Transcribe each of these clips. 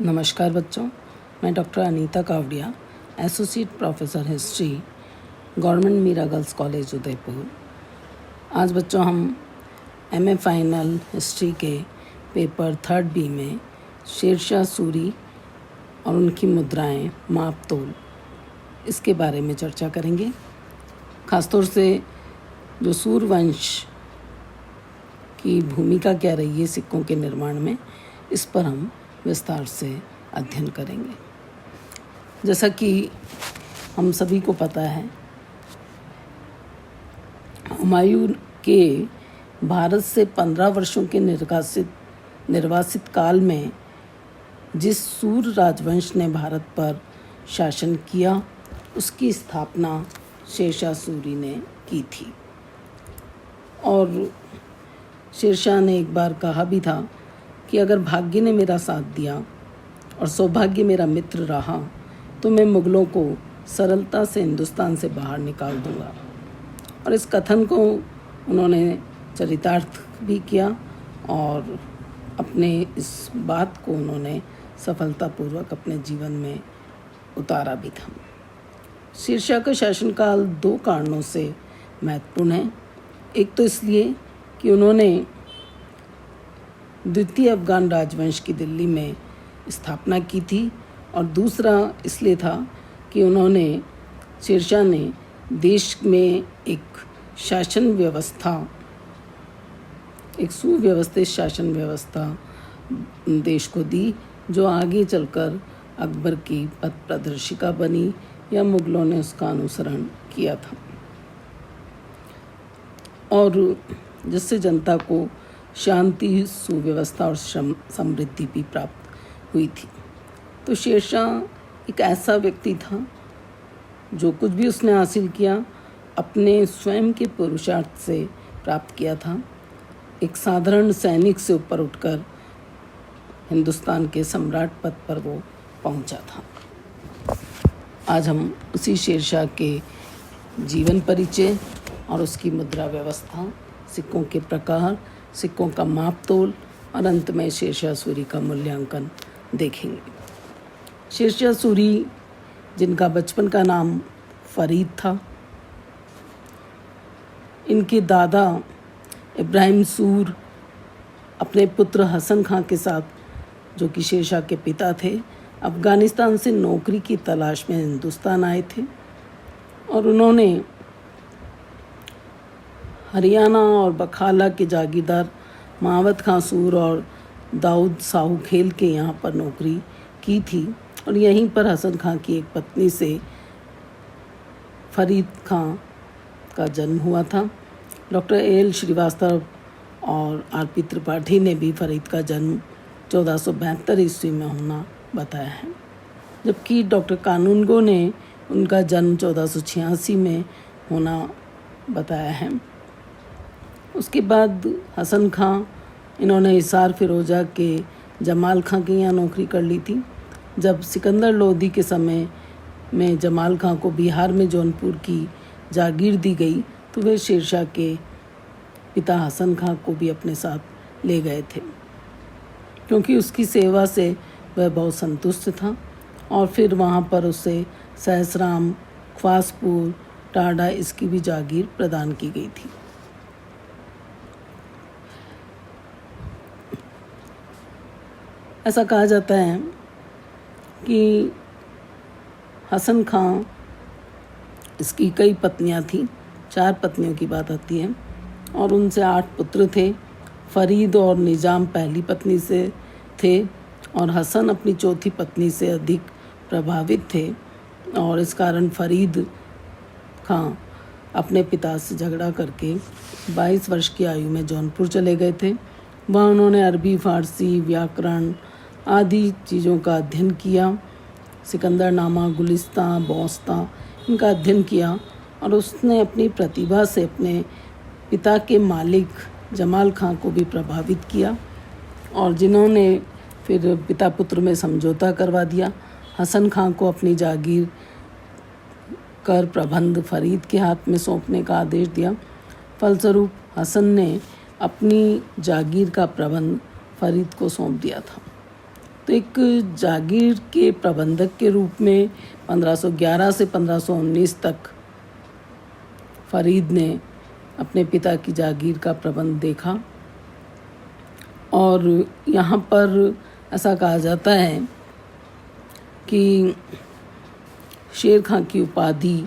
नमस्कार बच्चों, मैं doctor Anita Kawadia, associate professor history, government Meera girls college Udaipur. आज बच्चों हम एमए फाइनल हिस्ट्री के पेपर 3rd बी में शेरशाह सूरी और उनकी मुद्राएं माप तोल इसके बारे में चर्चा करेंगे। ख़ासतौर से जो सूरवंश की भूमिका क्या रही है सिक्कों के निर्माण में, इस पर हम विस्तार से अध्ययन करेंगे। जैसा कि हम सभी को पता है, हुमायूं के भारत से 15 वर्षों के निर्वासित काल में जिस सूर राजवंश ने भारत पर शासन किया, उसकी स्थापना शेरशाह सूरी ने की थी। और शेरशाह ने एक बार कहा भी था कि अगर भाग्य ने मेरा साथ दिया और सौभाग्य मेरा मित्र रहा तो मैं मुग़लों को सरलता से हिंदुस्तान से बाहर निकाल दूंगा। और इस कथन को उन्होंने चरितार्थ भी किया और अपने इस बात को उन्होंने सफलतापूर्वक अपने जीवन में उतारा भी था। शेरशाह का शासनकाल 2 कारणों से महत्वपूर्ण है। एक तो इसलिए कि उन्होंने द्वितीय अफगान राजवंश की दिल्ली में स्थापना की थी, और दूसरा इसलिए था कि शेरशाह ने देश में एक सुव्यवस्थित शासन व्यवस्था देश को दी, जो आगे चलकर अकबर की पथ प्रदर्शिका बनी या मुग़लों ने उसका अनुसरण किया था, और जिससे जनता को शांति, सुव्यवस्था और समृद्धि भी प्राप्त हुई थी। तो शेरशाह एक ऐसा व्यक्ति था जो कुछ भी उसने हासिल किया अपने स्वयं के पुरुषार्थ से प्राप्त किया था। एक साधारण सैनिक से ऊपर उठकर हिंदुस्तान के सम्राट पद पर वो पहुंचा था। आज हम उसी शेरशाह के जीवन परिचय और उसकी मुद्रा व्यवस्था, सिक्कों के प्रकार, सिक्कों का माप तोल और अंत में शेरशाह सूरी का मूल्यांकन देखेंगे। शेरशाह सूरी, जिनका बचपन का नाम फरीद था, इनके दादा इब्राहिम सूर अपने पुत्र हसन खां के साथ, जो कि शेरशाह के पिता थे, अफ़गानिस्तान से नौकरी की तलाश में हिंदुस्तान आए थे, और उन्होंने हरियाणा और बखाला के जागीरदार महावत खां सूर और दाऊद साहू खेल के यहाँ पर नौकरी की थी, और यहीं पर हसन खां की एक पत्नी से फरीद खां का जन्म हुआ था। Doctor A.L. श्रीवास्तव और R.P. त्रिपाठी ने भी फरीद का जन्म 1472 ईस्वी में होना बताया है, जबकि डॉक्टर कानूनगो ने उनका जन्म 1486 में होना बताया है। उसके बाद हसन खां, इन्होंने हिसार फिरोजा के जमाल खां के यहाँ नौकरी कर ली थी। जब सिकंदर लोदी के समय में जमाल खां को बिहार में जौनपुर की जागीर दी गई, तो वे शेरशाह के पिता हसन खां को भी अपने साथ ले गए थे, क्योंकि उसकी सेवा से वह बहुत संतुष्ट था। और फिर वहाँ पर उसे सहसराम, ख्वासपुर, टाडा इसकी भी जागीर प्रदान की गई थी। ऐसा कहा जाता है कि हसन खां, इसकी कई पत्नियां थीं, 4 पत्नियों की बात आती है, और उनसे 8 पुत्र थे। फरीद और निज़ाम पहली पत्नी से थे, और हसन अपनी चौथी पत्नी से अधिक प्रभावित थे, और इस कारण फरीद खां अपने पिता से झगड़ा करके 22 वर्ष की आयु में जौनपुर चले गए थे। वहाँ उन्होंने अरबी, फारसी, व्याकरण आदि चीज़ों का अध्ययन किया। सिकंदरनामा, गुलिस्तां, बौस्तां, इनका अध्ययन किया, और उसने अपनी प्रतिभा से अपने पिता के मालिक जमाल खां को भी प्रभावित किया, और जिन्होंने फिर पिता पुत्र में समझौता करवा दिया। हसन खां को अपनी जागीर कर प्रबंध फरीद के हाथ में सौंपने का आदेश दिया। फलस्वरूप हसन ने अपनी जागीर का प्रबंध फरीद को सौंप दिया था। तो एक जागीर के प्रबंधक के रूप में 1511 से 1519 तक फरीद ने अपने पिता की जागीर का प्रबंध देखा। और यहाँ पर ऐसा कहा जाता है कि शेर खां की उपाधि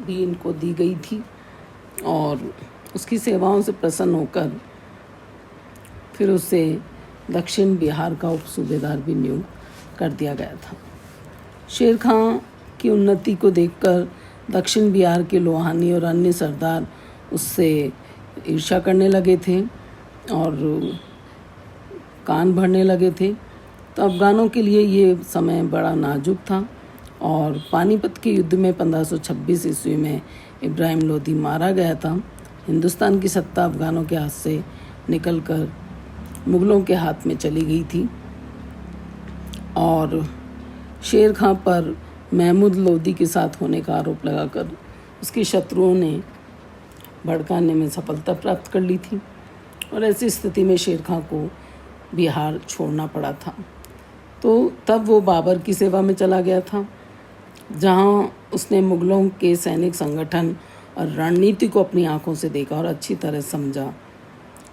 भी इनको दी गई थी और उसकी सेवाओं से प्रसन्न होकर फिर उसे दक्षिण बिहार का उप सूबेदार भी नियुक्त कर दिया गया था। शेर खां की उन्नति को देखकर दक्षिण बिहार के लोहानी और अन्य सरदार उससे ईर्ष्या करने लगे थे और कान भरने लगे थे। तो अफ़गानों के लिए ये समय बड़ा नाजुक था और पानीपत के युद्ध में 1526 ईस्वी में इब्राहिम लोदी मारा गया था। हिंदुस्तान की सत्ता अफ़गानों के हाथ से निकलकर मुग़लों के हाथ में चली गई थी और शेर खां पर महमूद लोदी के साथ होने का आरोप लगाकर उसके शत्रुओं ने भड़काने में सफलता प्राप्त कर ली थी और ऐसी स्थिति में शेर खां को बिहार छोड़ना पड़ा था। तो तब वो बाबर की सेवा में चला गया था, जहाँ उसने मुग़लों के सैनिक संगठन और रणनीति को अपनी आंखों से देखा और अच्छी तरह समझा।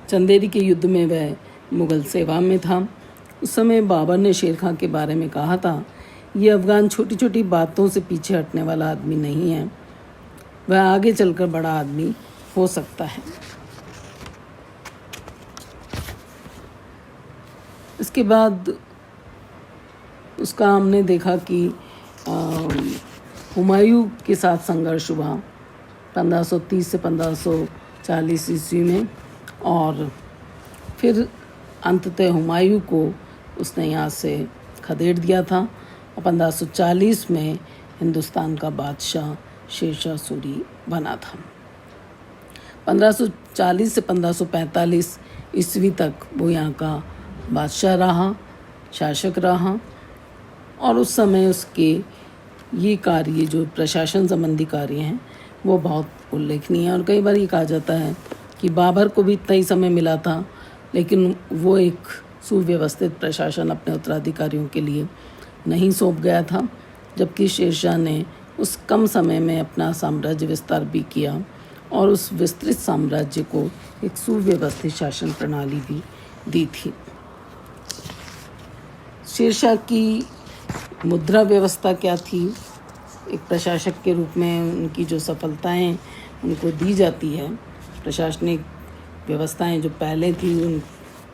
चंदेरी के युद्ध में वह मुग़ल सेवा में था। उस समय बाबर ने शेर खां के बारे में कहा था, ये अफ़गान छोटी छोटी बातों से पीछे हटने वाला आदमी नहीं है, वह आगे चलकर बड़ा आदमी हो सकता है। इसके बाद उसका हमने देखा कि हुमायूं के साथ संघर्ष हुआ 1530 से 1540 ईस्वी में और फिर अंततः हुमायूं को उसने यहाँ से खदेड़ दिया था और 1540 में हिंदुस्तान का बादशाह शेरशाह सूरी बना था। 1540 से 1545 ईस्वी तक वो यहाँ का बादशाह रहा, शासक रहा और उस समय उसके ये कार्य जो प्रशासन संबंधी कार्य हैं वो बहुत उल्लेखनीय है। और कई बार ये कहा जाता है कि बाबर को भी इतना ही समय मिला था, लेकिन वो एक सुव्यवस्थित प्रशासन अपने उत्तराधिकारियों के लिए नहीं सौंप गया था, जबकि शेरशाह ने उस कम समय में अपना साम्राज्य विस्तार भी किया और उस विस्तृत साम्राज्य को एक सुव्यवस्थित शासन प्रणाली भी दी थी। शेरशाह की मुद्रा व्यवस्था क्या थी? एक प्रशासक के रूप में उनकी जो सफलताएं उनको दी जाती है, प्रशासनिक व्यवस्थाएं जो पहले थी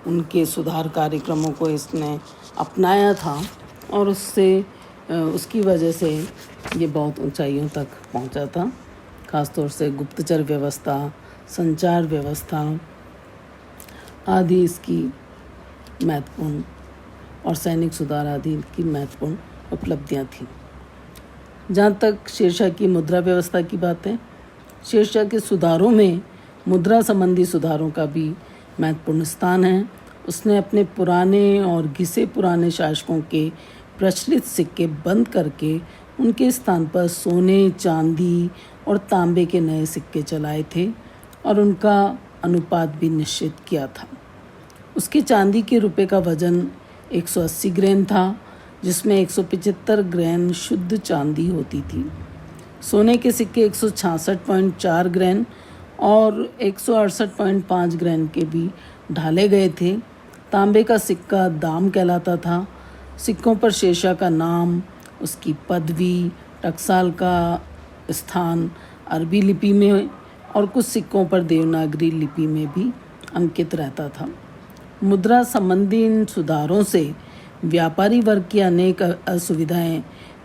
उनके सुधार कार्यक्रमों को इसने अपनाया था और उसकी वजह से ये बहुत ऊंचाइयों तक पहुंचा था। ख़ासतौर से गुप्तचर व्यवस्था, संचार व्यवस्था आदि इसकी महत्वपूर्ण और सैनिक सुधार आदि की महत्वपूर्ण उपलब्धियां थीं। जहाँ तक शेरशाह की मुद्रा व्यवस्था की बात है, शेरशाह के सुधारों में मुद्रा संबंधी सुधारों का भी महत्वपूर्ण स्थान है। उसने अपने पुराने और घिसे पुराने शासकों के प्रचलित सिक्के बंद करके उनके स्थान पर सोने, चांदी और तांबे के नए सिक्के चलाए थे और उनका अनुपात भी निश्चित किया था। उसके चांदी के रुपए का वजन 180 ग्रैन था, जिसमें 175 ग्रैन शुद्ध चांदी होती थी। सोने के सिक्के 166.4 ग्रैन और 168.5 ग्रैन के भी ढाले गए थे। तांबे का सिक्का दाम कहलाता था। सिक्कों पर शेरशाह का नाम, उसकी पदवी, टकसाल का स्थान अरबी लिपि में और कुछ सिक्कों पर देवनागरी लिपि में भी अंकित रहता था। मुद्रा संबंधी इन सुधारों से व्यापारी वर्ग की अनेक असुविधाएं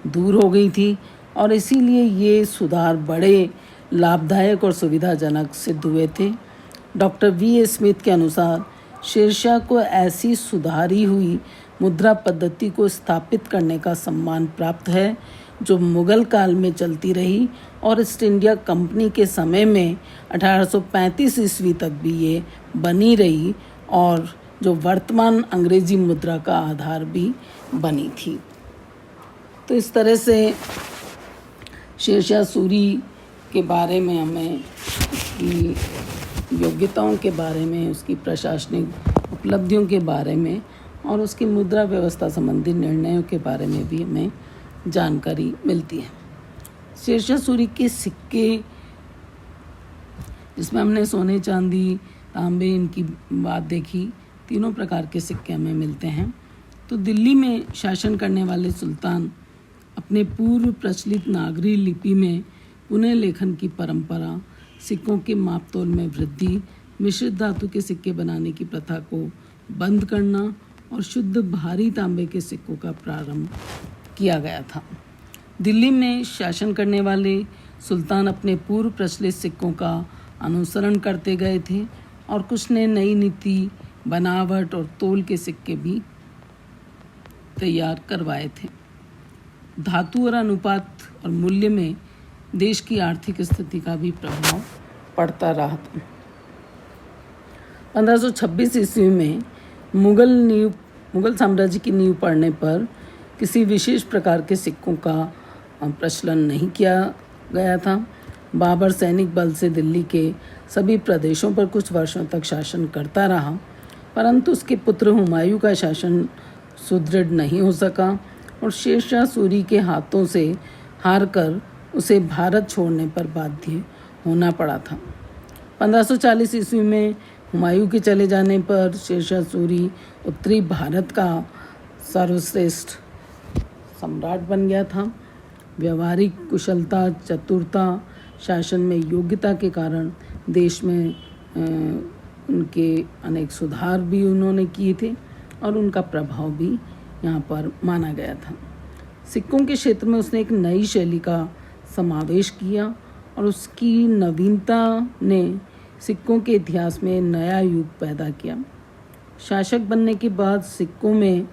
दूर हो गई थी और इसीलिए ये सुधार बड़े लाभदायक और सुविधाजनक सिद्ध हुए थे। Doctor VA. स्मिथ के अनुसार शेरशाह को ऐसी सुधारी हुई मुद्रा पद्धति को स्थापित करने का सम्मान प्राप्त है जो मुग़ल काल में चलती रही और ईस्ट इंडिया कंपनी के समय में 1835 ईस्वी तक भी ये बनी रही और जो वर्तमान अंग्रेजी मुद्रा का आधार भी बनी थी। तो इस तरह से शेरशाह सूरी के बारे में हमें उसकी योग्यताओं के बारे में, उसकी प्रशासनिक उपलब्धियों के बारे में और उसकी मुद्रा व्यवस्था संबंधी निर्णयों के बारे में भी हमें जानकारी मिलती है। शेरशाह सूरी के सिक्के, जिसमें हमने सोने, चांदी, तांबे इनकी बात देखी, तीनों प्रकार के सिक्के हमें मिलते हैं। तो दिल्ली में शासन करने वाले सुल्तान अपने पूर्व प्रचलित नागरी लिपि में पुनः लेखन की परंपरा, सिक्कों के मापतोल में वृद्धि, मिश्रित धातु के सिक्के बनाने की प्रथा को बंद करना और शुद्ध भारी तांबे के सिक्कों का प्रारंभ किया गया था। दिल्ली में शासन करने वाले सुल्तान अपने पूर्व प्रचलित सिक्कों का अनुसरण करते गए थे और कुछ ने नई नीति, बनावट और तोल के सिक्के भी तैयार करवाए थे। धातु और अनुपात और मूल्य में देश की आर्थिक स्थिति का भी प्रभाव पड़ता रहा था। 1526 ईस्वी में मुगल साम्राज्य की नींव पड़ने पर किसी विशेष प्रकार के सिक्कों का प्रचलन नहीं किया गया था। बाबर सैनिक बल से दिल्ली के सभी प्रदेशों पर कुछ वर्षों तक शासन करता रहा, परंतु उसके पुत्र हुमायूं का शासन सुदृढ़ नहीं हो सका और शेरशाह सूरी के हाथों से हारकर उसे भारत छोड़ने पर बाध्य होना पड़ा था। 1540 ईस्वी में हुमायूं के चले जाने पर शेरशाह सूरी उत्तरी भारत का सर्वश्रेष्ठ सम्राट बन गया था। व्यवहारिक कुशलता, चतुरता, शासन में योग्यता के कारण देश में उनके अनेक सुधार भी उन्होंने किए थे और उनका प्रभाव भी यहाँ पर माना गया था। सिक्कों के क्षेत्र में उसने एक नई शैली का समावेश किया और उसकी नवीनता ने सिक्कों के इतिहास में नया युग पैदा किया। शासक बनने के बाद सिक्कों में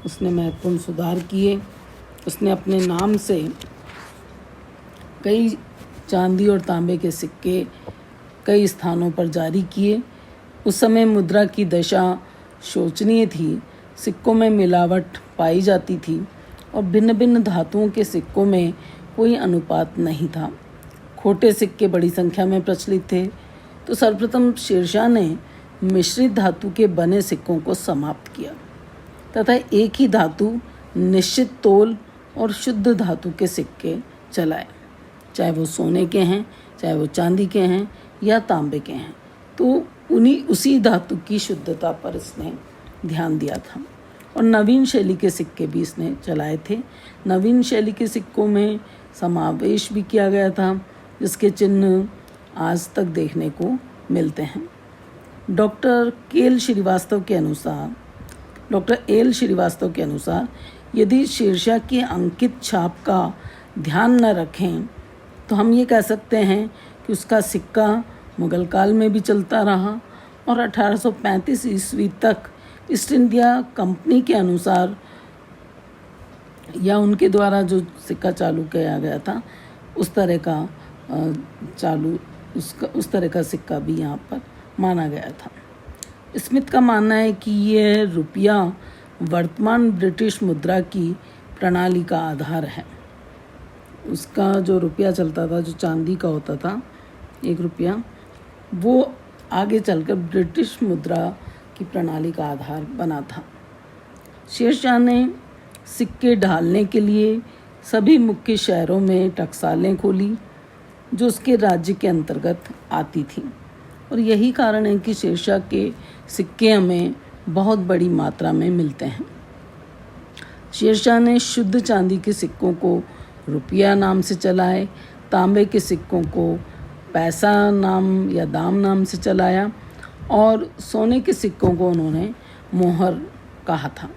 उसने महत्वपूर्ण सुधार किए। उसने अपने नाम से कई चांदी और तांबे के सिक्के कई स्थानों पर जारी किए। उस समय मुद्रा की दशा शोचनीय थी। सिक्कों में मिलावट पाई जाती थी और भिन्न भिन्न धातुओं के सिक्कों में कोई अनुपात नहीं था। खोटे सिक्के बड़ी संख्या में प्रचलित थे। तो सर्वप्रथम शेरशाह ने मिश्रित धातु के बने सिक्कों को समाप्त किया तथा एक ही धातु, निश्चित तोल और शुद्ध धातु के सिक्के चलाए, चाहे वो सोने के हैं, चाहे वो चांदी के हैं या तांबे के हैं। तो उसी धातु की शुद्धता पर इसने ध्यान दिया था और नवीन शैली के सिक्के भी इसने चलाए थे। नवीन शैली के सिक्कों में समावेश भी किया गया था, जिसके चिन्ह आज तक देखने को मिलते हैं। डॉक्टर एल श्रीवास्तव के अनुसार यदि शेरशाह की अंकित छाप का ध्यान न रखें तो हम ये कह सकते हैं कि उसका सिक्का मुगल काल में भी चलता रहा और 1835 ईस्वी तक ईस्ट इंडिया कंपनी के अनुसार या उनके द्वारा जो सिक्का चालू किया गया था उस तरह का सिक्का भी यहाँ पर माना गया था। स्मिथ का मानना है कि यह रुपया वर्तमान ब्रिटिश मुद्रा की प्रणाली का आधार है। उसका जो रुपया चलता था, जो चांदी का होता था 1 रुपया, वो आगे चलकर ब्रिटिश मुद्रा की प्रणाली का आधार बना था। शेरशाह ने सिक्के ढालने के लिए सभी मुख्य शहरों में टकसालें खोली जो उसके राज्य के अंतर्गत आती थी और यही कारण है कि शेरशाह के सिक्के हमें बहुत बड़ी मात्रा में मिलते हैं। शेरशाह ने शुद्ध चांदी के सिक्कों को रुपया नाम से चलाए, तांबे के सिक्कों को पैसा नाम या दाम नाम से चलाया और सोने के सिक्कों को उन्होंने मोहर कहा था।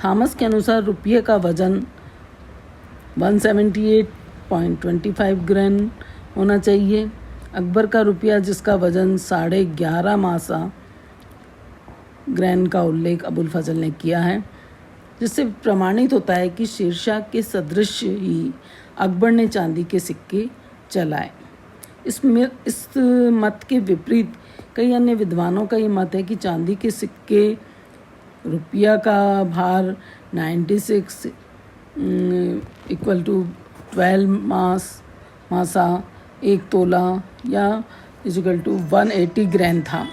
थॉमस के अनुसार रुपये का वजन 178.25 ग्राम होना चाहिए। अकबर का रुपया, जिसका वजन 11.5 मासा ग्राम का उल्लेख अबुल फजल ने किया है, जिससे प्रमाणित होता है कि शेरशाह के सदृश ही अकबर ने चांदी के सिक्के चलाए। इस मत के विपरीत कई अन्य विद्वानों का ये मत है कि चांदी के सिक्के रुपया का भार 96 = 12 मासा 1 तोला या = 180 ग्राम था।